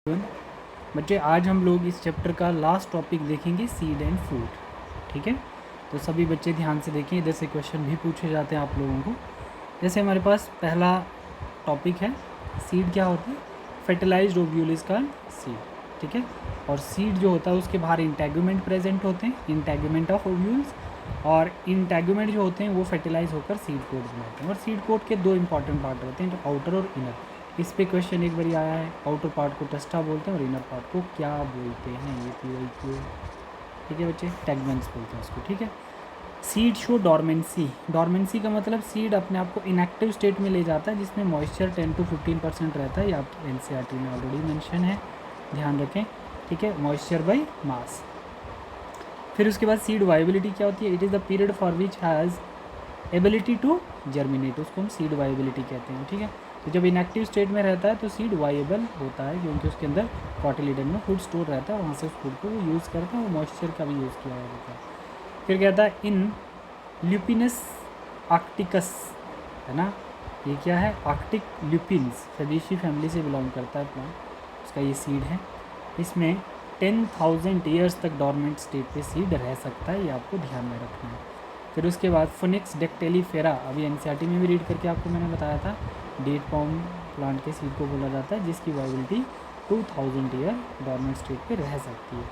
बच्चे आज हम लोग इस चैप्टर का लास्ट टॉपिक देखेंगे सीड एंड फ्रूट। ठीक है, तो सभी बच्चे ध्यान से देखें, इधर से क्वेश्चन भी पूछे जाते हैं आप लोगों को। जैसे हमारे पास पहला टॉपिक है सीड क्या होता है, fertilised ovule is called seed. ठीक है, और सीड जो होता है उसके बाहर इंटैगुमेंट प्रेजेंट होते हैं, इंटैगुमेंट ऑफ ओव्यूल्स, और इंटैगुमेंट जो होते हैं वो फर्टिलाइज होकर सीड कोट बनाते हैं। और सीड कोट के दो इंपॉर्टेंट पार्ट होते हैं, जो आउटर और इनर। इस पे क्वेश्चन एक बार आया है, आउटर पार्ट को टेस्टा बोलते हैं और इनर पार्ट को क्या बोलते हैं, ये PYQ। ठीक है बच्चे, टैगमेंट्स बोलते हैं उसको। ठीक है, सीड शो डॉर्मेंसी। डॉर्मेंसी का मतलब सीड अपने आप को इनएक्टिव स्टेट में ले जाता है, जिसमें मॉइस्चर 10 to 15% रहता है। ये आपकी NCERT में ऑलरेडी मेंशन है, ध्यान रखें। ठीक है, मॉइस्चर बाई मास। फिर उसके बाद सीड वाइबिलिटी क्या होती है, it is the period for which has ability to germinate, उसको हम सीड वाइबिलिटी कहते हैं। ठीक है, तो जब इनएक्टिव स्टेट में रहता है तो सीड वाइबल होता है, क्योंकि उसके अंदर कॉटिलिडन में फूड स्टोर रहता है, वहाँ से उस फूड को वो यूज़ करता है, वो मॉइस्चर का भी यूज़ किया जाता है। फिर कहता है इन ल्यूपिनस आर्क्टिकस, है ना, ये क्या है, आर्कटिक ल्यूपिन्स, फैबेसी फैमिली से बिलोंग करता है प्लांट, उसका ये सीड है। इसमें 10,000 ईयर्स तक डॉर्मेंट स्टेट पे सीड रह सकता है, ये आपको ध्यान में रखना है। फिर उसके बाद फोनिक्स डेक्टेलीफेरा, अभी NCERT में भी रीड करके आपको मैंने बताया था, डेट पाम प्लांट के सीड को बोला जाता है, जिसकी वाइबिलिटी 2000 ईयर डॉर्मेंट स्टेट पे रह सकती है।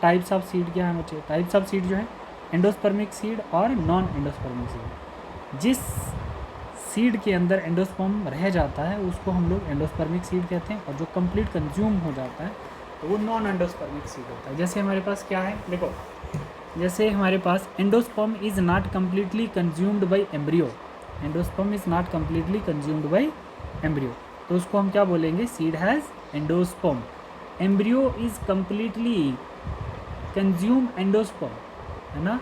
टाइप्स ऑफ सीड क्या है बच्चे, टाइप्स ऑफ सीड जो है एंडोस्पर्मिक सीड और नॉन एंडोस्पर्मिक सीड। जिस सीड के अंदर एंडोस्पर्म रह जाता है उसको हम लोग एंडोस्पर्मिक सीड कहते हैं, और जो कंप्लीट कंज्यूम हो जाता है तो वो नॉन एंडोस्पर्मिक सीड होता है। जैसे हमारे पास क्या है, देखो, जैसे हमारे पास endosperm is not completely consumed by embryo, endosperm is not completely consumed by embryo, तो उसको हम क्या बोलेंगे, seed has endosperm. Embryo is completely consume endosperm, है ना,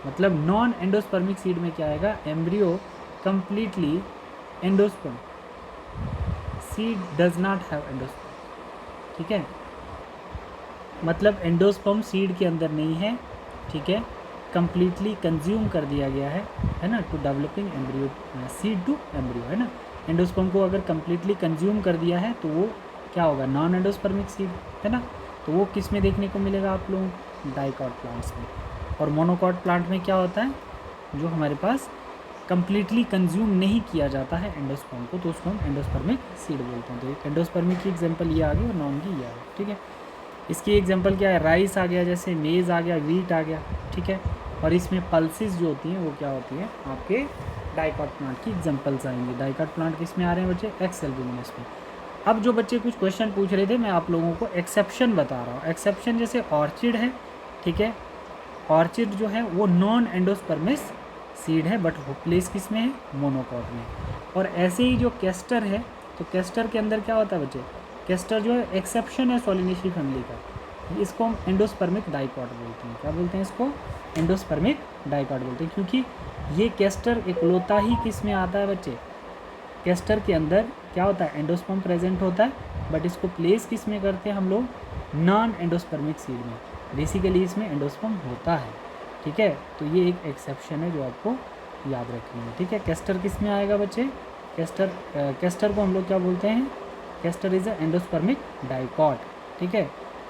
मतलब नॉन एंडोस्पर्मिक सीड में क्या आएगा, embryo completely endosperm, seed does not have endosperm. ठीक है, मतलब एंडोस्पर्म सीड के अंदर नहीं है। ठीक है, कम्प्लीटली कंज्यूम कर दिया गया है ना, to developing embryo, seed to embryo, है ना। एंडोस्पर्म को अगर कम्प्लीटली कंज्यूम कर दिया है तो वो क्या होगा, नॉन एंडोस्पर्मिक सीड, है ना। तो वो किस में देखने को मिलेगा आप लोगों को, डाइकॉट प्लांट्स में। और मोनोकॉट प्लांट में क्या होता है, जो हमारे पास कम्प्लीटली कंज्यूम नहीं किया जाता है एंडोस्पर्म को, तो उसको हम एंडोस्पर्मिक सीड बोलते हैं। तो एंडोस्पर्मिक की एग्जांपल ये आ गई और नॉन की ये आ गई। ठीक है, इसकी एग्जांपल क्या है, राइस आ गया, जैसे मेज़ आ गया, वीट आ गया। ठीक है, और इसमें पल्सेस जो होती हैं वो क्या होती हैं, आपके डाइकॉट प्लांट की एग्जांपल्स आएंगी। डाइकॉट प्लांट किस में आ रहे हैं बच्चे, एक्स एल्ब्यूमिनस में। अब जो बच्चे कुछ क्वेश्चन पूछ रहे थे, मैं आप लोगों को एक्सेप्शन बता रहा हूँ। एक्सेप्शन जैसे ऑर्चिड है, ठीक है, ऑर्चिड जो है वो नॉन एंडोस्पर्मिस सीड है, बट वो प्लेस किस में है, मोनोकॉट में। और ऐसे ही जो कैस्टर है, तो कैस्टर के अंदर क्या होता है बच्चे, कैस्टर जो है एक्सेप्शन है सोलिनेसी फैमिली का, इसको हम एंडोस्पर्मिक डाइकॉट बोलते हैं। क्या बोलते हैं इसको, एंडोस्पर्मिक डाइकॉट बोलते हैं, क्योंकि ये कैस्टर इकलौता ही किस में आता है बच्चे, कैस्टर के अंदर क्या होता है, एंडोस्पर्म प्रेजेंट होता है, बट इसको प्लेस किस में करते हैं हम लोग, नॉन एंडोस्पर्मिक सीड में। बेसिकली इसमें एंडोस्पर्म होता है। ठीक है, तो ये एक एक्सेप्शन है जो आपको याद रखनी है। ठीक है, कैस्टर किस में आएगा बच्चे, कैस्टर को हम लोग क्या बोलते हैं, castor is a endospermic dicot. ठीक है,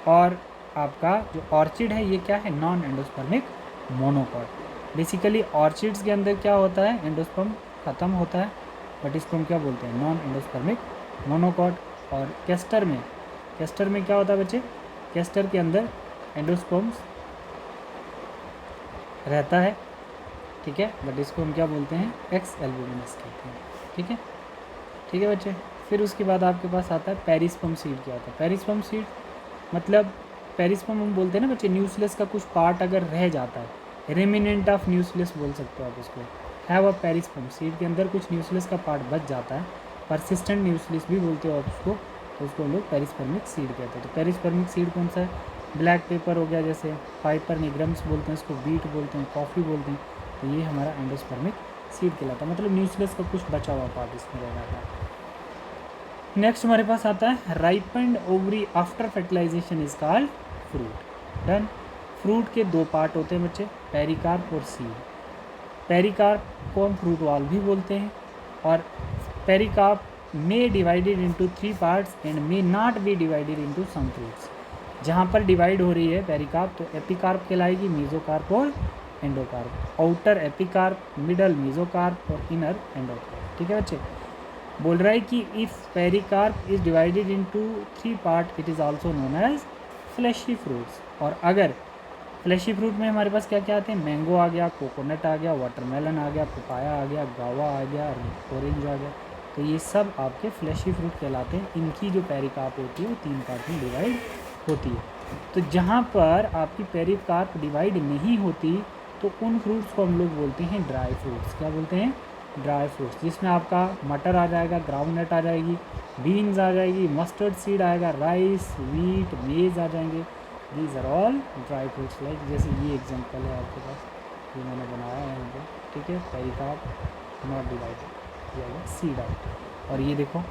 और आपका जो ऑर्चिड है ये क्या है, non endospermic monocot. Basically orchids के अंदर क्या होता है, एंडोस्पर्म ख़त्म होता है, बट इसको हम क्या बोलते हैं, नॉन एंडोस्पर्मिक मोनोकॉट। और कैस्टर में क्या होता है बच्चे, कैस्टर के अंदर एंडोस्पर्म्स रहता है, ठीक है, बट इसको हम क्या बोलते हैं, एक्स एल्ब्यूमिनस कहते हैं। ठीक है बच्चे। फिर उसके बाद आपके पास आता है पेरिस्पर्म सीड। क्या होता है पेरिस्पर्म सीड, मतलब पेरिस्पर्म हम बोलते हैं ना बच्चे, न्यूक्लियस का कुछ पार्ट अगर रह जाता है, रेमिनेंट ऑफ न्यूक्लियस बोल सकते हो आप उसको, हैव अ पेरिस्पर्म, सीड के अंदर कुछ न्यूक्लियस का पार्ट बच जाता है, परसिस्टेंट न्यूक्लियस भी बोलते हो आप उसको, तो उसको हम लोग पेरिस्पर्मिक सीड कहते हैं। तो पेरिस्पर्मिक सीड कौन सा है, ब्लैक पेपर हो गया, जैसे पाइपर निग्रम्स बोलते हैं इसको, बीट बोलते हैं, कॉफ़ी बोलते हैं, तो ये हमारा एंडोस्पर्मिक सीड कहलाता है, मतलब न्यूक्लियस का कुछ बचा हुआ पार्ट इसमें रह जाता है। नेक्स्ट हमारे पास आता है ripened ovary after fertilisation is called fruit. Done. Fruit के दो पार्ट होते हैं बच्चे, पेरिकार्प और सीड। पेरिकार्प को हम फ्रूट वाल भी बोलते हैं, और pericarp may divided into 3 parts and may not be divided into some fruits. जहाँ पर डिवाइड हो रही है पेरिकार्प तो एपिकार्प कहलाएगी, मेसोकार्प और endocarp. Outer epicarp, middle mesocarp और इनर एंडोकार्प। ठीक है बच्चे, बोल रहा है कि if pericarp is divided into 3 part it is also known as fleshy fruits. और अगर फ्लैशी फ्रूट में हमारे पास क्या क्या आते हैं, मैंगो आ गया, कोकोनट आ गया, वाटरमेलन आ गया, पपाया आ गया, गावा आ गया, ऑरेंज आ गया, तो ये सब आपके फ्लैशी फ्रूट कहलाते हैं। इनकी जो पेरिकार्प होती है वो 3 पार्ट में डिवाइड होती है। तो जहाँ पर आपकी पेरिकार्प डिवाइड नहीं होती तो उन फ्रूट्स को हम लोग बोलते हैं ड्राई फ्रूट्स। क्या बोलते हैं, ड्राई फ्रूट्स, जिसमें आपका मटर आ जाएगा, ग्राउंडनट आ जाएगी, बीन्स आ जाएगी, मस्टर्ड सीड आएगा, राइस, वीट, मेज आ जाएंगे। These are all dry fruits. Like जैसे ये एग्जांपल है आपके पास, ये मैंने बनाया है यहाँ पे। ठीक है, पेरिकार्प नॉट डिवाइडेड, किया गया सीड आउट। और ये देखो,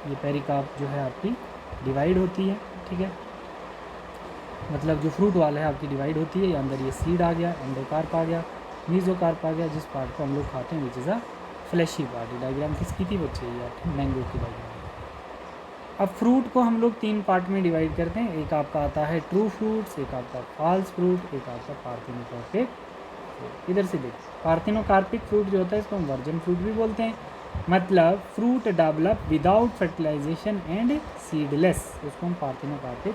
ये पेरिकार्प जो है आपकी डिवाइड होती है। ठीक है, मतलब जो फ्रूट वाला है आपकी डिवाइड होती है, अंदर ये सीड आ गया, एंडोकार्प आ गया, मेसोकार्प आ गया, जिस पार्ट को हम लोग खाते हैं which is a fleshy part. Diagram किसकी थी बच्चे, ये आपकी मैंगो की डायग्राम। अब फ्रूट को हम लोग 3 पार्ट में डिवाइड करते हैं। एक आपका आता है ट्रू फ्रूट्स, एक आपका फॉल्स फ्रूट, एक आपका पार्थिनोकार्पिक फ्रूट। इधर से देखिए, पार्थिनोकार्पिक फ्रूट जो होता है इसको हम वर्जन फ्रूट भी बोलते हैं। मतलब fruit develop without fertilisation and seedless, उसको हम पार्थिनोकार्पिक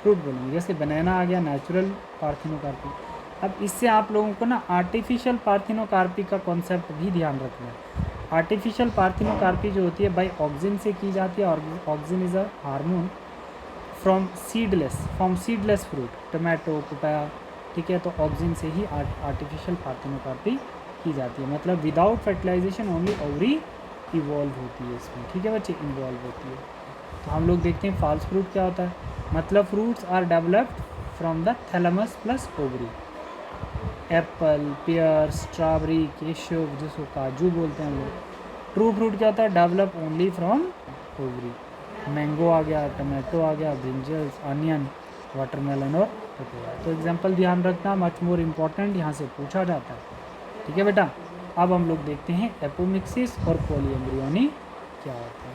फ्रूट बोलेंगे। जैसे बनाना आ गया, नेचुरल पार्थिनोकार्पिक। अब इससे आप लोगों को ना आर्टिफिशियल पार्थिनोकार्पिक का कॉन्सेप्ट भी ध्यान रखना है। आर्टिफिशियल पार्थिनोकार्पी जो होती है बाई ऑक्सिन से की जाती है, और auxin is a hormone from seedless fruit, tomato, papaya. ठीक है, तो ऑक्सिन से ही आर्टिफिशियल पार्थिनोकार्पी की जाती है। मतलब without fertilisation only ovary evolve होती है इसमें। ठीक है बच्चे, इन्वॉल्व होती है। तो हम लोग देखते हैं फॉल्स फ्रूट क्या होता है। मतलब fruits are developed from the thalamus plus ovary. Apple, pear, strawberry, cashew, जिसको काजू बोलते हैं हम लोग। ट्रू फ्रूट क्या होता है, develop only from ovary. Mango आ गया, टमाटो आ गया, ब्रिंजल्स, अनियन, वाटरमेलन और पपैया। तो एग्जांपल ध्यान रखना, मच मोर इम्पॉर्टेंट, यहाँ से पूछा जाता है। ठीक है बेटा, अब हम लोग देखते हैं एपोमिक्सिस और पॉलीएम्ब्रियोनी क्या होता है।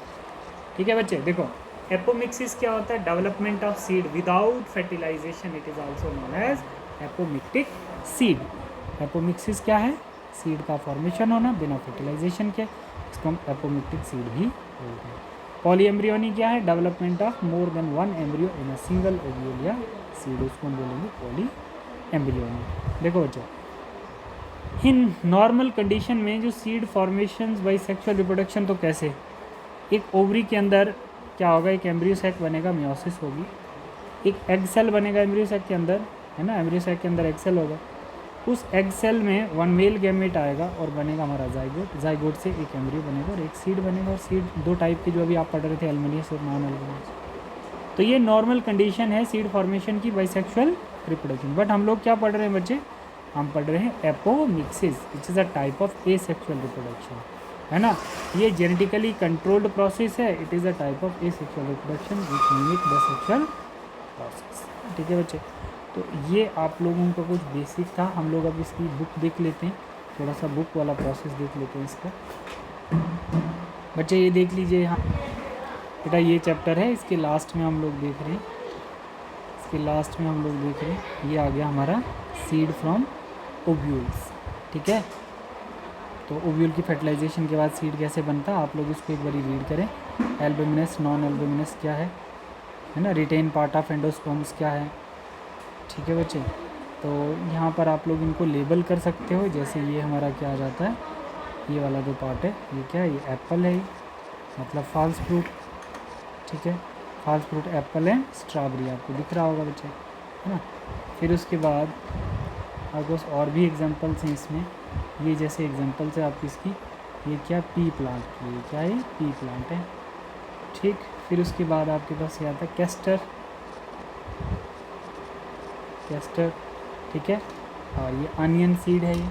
ठीक है बच्चे, देखो एपोमिक्सिस क्या होता है, development of seed without fertilisation, it is also known as apomictic seed. Apomixis क्या है, सीड का फॉर्मेशन होना बिना फर्टिलाइजेशन के, इसको हम एपोमिक्टिक सीड भी बोलते हैं। पॉलीएम्ब्रियोनी क्या है, development of more than one embryo in a single ovule या सीड, उसको हम बोलेंगे पॉलीएम्ब्रियोनी। देखो बच्चों, इन नॉर्मल कंडीशन में जो seed formation by sexual reproduction, तो कैसे, एक ओवरी के अंदर क्या होगा, एक एम्ब्रियो सैक बनेगा, मियोसिस होगी, एक एग सेल बनेगा एम्ब्रियो सैक के अंदर, है ना, एम्ब्रियो सैक के अंदर एग सेल होगा। उस एग सेल में वन मेल गैमेट आएगा और बनेगा हमारा जाइगोट। जाइगोट से एक एम्ब्रियो बनेगा और एक सीड बनेगा। और सीड 2 टाइप के जो अभी आप पढ़ रहे थे, एल्मिनियस और नॉन एल्मिनियस। तो ये नॉर्मल कंडीशन है सीड फॉर्मेशन की बाइसेक्सुअल रिप्रोडक्शन। बट हम लोग क्या पढ़ रहे हैं बच्चे, हम पढ़ रहे हैं apomixis, which is a type of asexual reproduction, है ना। ये जेनेटिकली कंट्रोल्ड प्रोसेस है, it is a type of asexual reproduction which mimic the sexual process. ठीक है बच्चे, तो ये आप लोगों का कुछ बेसिक था। हम लोग अब इसकी बुक देख लेते हैं, थोड़ा सा बुक वाला प्रोसेस देख लेते हैं इसका। बच्चे ये देख लीजिए, यहाँ बेटा ये चैप्टर है, इसके लास्ट में हम लोग देख रहे हैं, इसके लास्ट में हम लोग देख रहे हैं, ये आ गया हमारा सीड फ्रॉम ओव्यूल्स। ठीक है, तो ओव्यूल की फर्टिलाइजेशन के बाद सीड कैसे बनता है, आप लोग इसको एक बार रीड करें। एल्बुमिनस, नॉन एल्बुमिनस क्या है ना, रिटेन पार्ट ऑफ एंडोस्पर्म्स क्या है। ठीक है बच्चे, तो यहाँ पर आप लोग इनको लेबल कर सकते हो। जैसे ये हमारा क्या आ जाता है, ये वाला जो पार्ट है, ये क्या है, ये एप्पल है, मतलब फॉल्स फ्रूट। ठीक है, false fruit apple and strawberry आपको दिख रहा होगा बच्चे, है ना। फिर उसके बाद आपको और भी एग्जांपल्स हैं इसमें, ये जैसे एग्जांपल्स है आपकी इसकी, ये क्या, पी प्लांट की, ये क्या है, पी प्लांट है। ठीक, फिर उसके बाद आपके पास ये आता है कैस्टर, कैस्टर। ठीक है, और ये अनियन सीड है, ये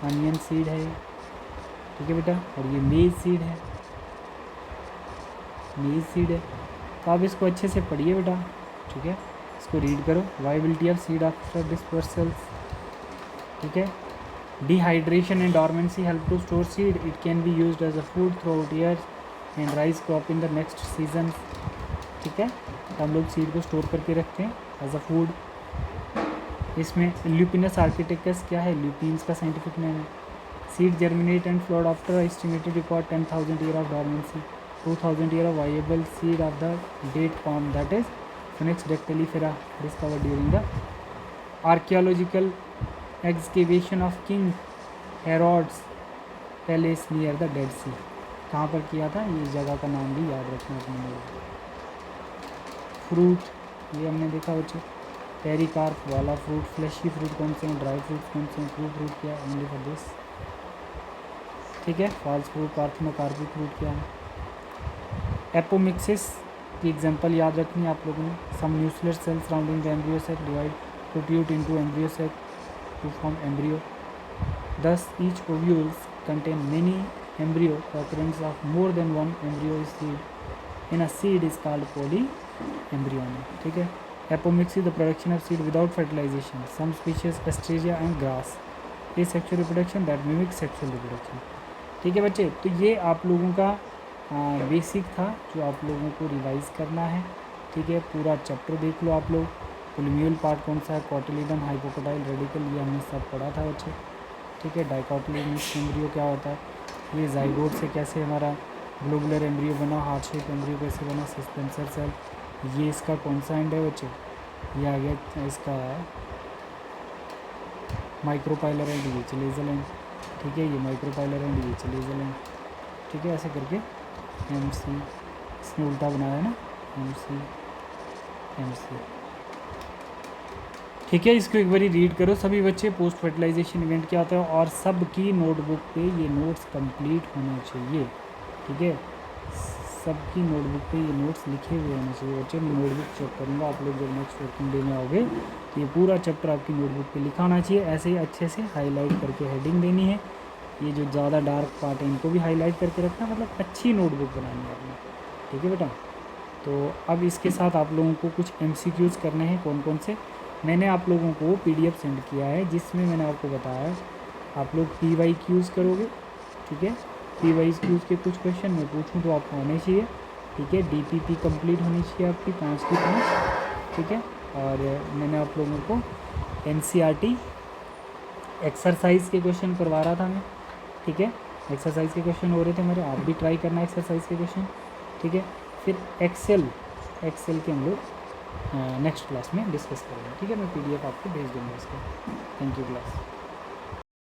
अनियन सीड है ये। ठीक है बेटा, और ये मेज सीड है, मेज सीड है। तो आप इसको अच्छे से पढ़िए बेटा। ठीक है, इसको रीड करो, viability of seed after dispersal. ठीक है, Dehydration and dormancy help to store seed. It can be used as a food throughout years and rise crop in the next season. ठीक है, तो हम लोग सीड को स्टोर करके रखते हैं एज अ फूड. इसमें ल्यूपिनस आर्किटेक्टस क्या है? ल्यूपिन्स का साइंटिफिक नेम है. Seed germinate and flowered after estimated record 10,000 year of dormancy, 2,000 year of viable seed of the date form, that is Phoenix dactylifera, discovered during the archaeological excavation of king Herod's palace near the dead sea. कहाँ पर किया था? ये जगह का नाम भी याद रखना अपने. फ्रूट ये हमने देखा बच्चे, पेरिकार्प वाला फ्रूट. फ्लैशी फ्रूट कौन से हैं? ड्राई फ्रूट कौन से हैं? फ्रूट फ्रूट क्या है? Only for this. ठीक है. फॉल्स फ्रूट, पार्थेनोकार्पिक फ्रूट क्या है? एपोमिक्सिस की एग्जांपल याद रखनी है आप लोगों ने. Some nuclear cells surrounding the embryo sac divide protrude into embryo sac to form embryo. Thus, each ovules contain many embryo. The occurrence of more than one embryo is seed in a seed is called polyembryony. ठीक है. Apomixis, the production of seed without fertilization. Some species, Asteraceae and grass, asexual reproduction that mimics sexual reproduction. ठीक है बच्चे, तो ये आप लोगों का बेसिक था जो आप लोगों को रिवाइज करना है. ठीक है, पूरा चैप्टर देख लो आप लोग. पोलिम्यूल पार्ट कौन सा है? कोटिलिडन, हाइपोकोटाइल, रेडिकल, ये हमने सब पढ़ा था बच्चे. ठीक है. डाइकोटिलेडोनस एम्ब्रियो क्या होता है? ये जाइगोट से कैसे हमारा ग्लोबुलर एम्ब्रियो बना, हार्ट शेप एम्ब्रियो कैसे बना, सस्पेंसर सेल. ये इसका कौन सा एंड है बच्चे? ये आ गया इसका माइक्रोपाइलर एंड, ये चलेजल एंड. ठीक है, ये माइक्रोपाइलर एंड, ये चलेजल एंड. ठीक है, ऐसे करके एम सी, इसने उल्टा बनाया है ना, एम सी एम सी. ठीक है, इसको एक बारी रीड करो सभी बच्चे. पोस्ट फर्टिलाइजेशन इवेंट क्या होता है, और सब की नोटबुक पे ये नोट्स कंप्लीट होने चाहिए. ठीक है, सबकी नोटबुक पे ये नोट्स लिखे हुए होने चाहिए बच्चे. मैं नोटबुक चेक करूँगा, आप लोग जब नेक्स्ट वर्किंग डे में आओगे तो ये पूरा चैप्टर आपकी नोटबुक पे लिखा होना चाहिए. ऐसे ही अच्छे से हाईलाइट करके हेडिंग देनी है. ये जो ज़्यादा डार्क पार्ट है इनको भी हाईलाइट करके रखना, मतलब अच्छी नोटबुक बनानी है आपने. ठीक है बेटा. तो अब इसके साथ आप लोगों को कुछ MCQs करने हैं. कौन कौन से? मैंने आप लोगों को PDF सेंड किया है जिसमें मैंने आपको बताया आप लोग PYQs करोगे. ठीक है, PYQs के कुछ क्वेश्चन मैं पूछूं तो आपको आने चाहिए. ठीक है, DPP कंप्लीट होनी चाहिए आपकी 5 की 5. ठीक है, और मैंने आप लोगों को NCERT एक्सरसाइज के क्वेश्चन करवा रहा था मैं. ठीक है, एक्सरसाइज के क्वेश्चन हो रहे थे मेरे, आप भी ट्राई करना एक्सरसाइज के क्वेश्चन. ठीक है, फिर एक्सेल के हम लोग नेक्स्ट क्लास में डिस्कस करेंगे. ठीक है, मैं PDF आपको भेज दूँगा इसका. Thank you class.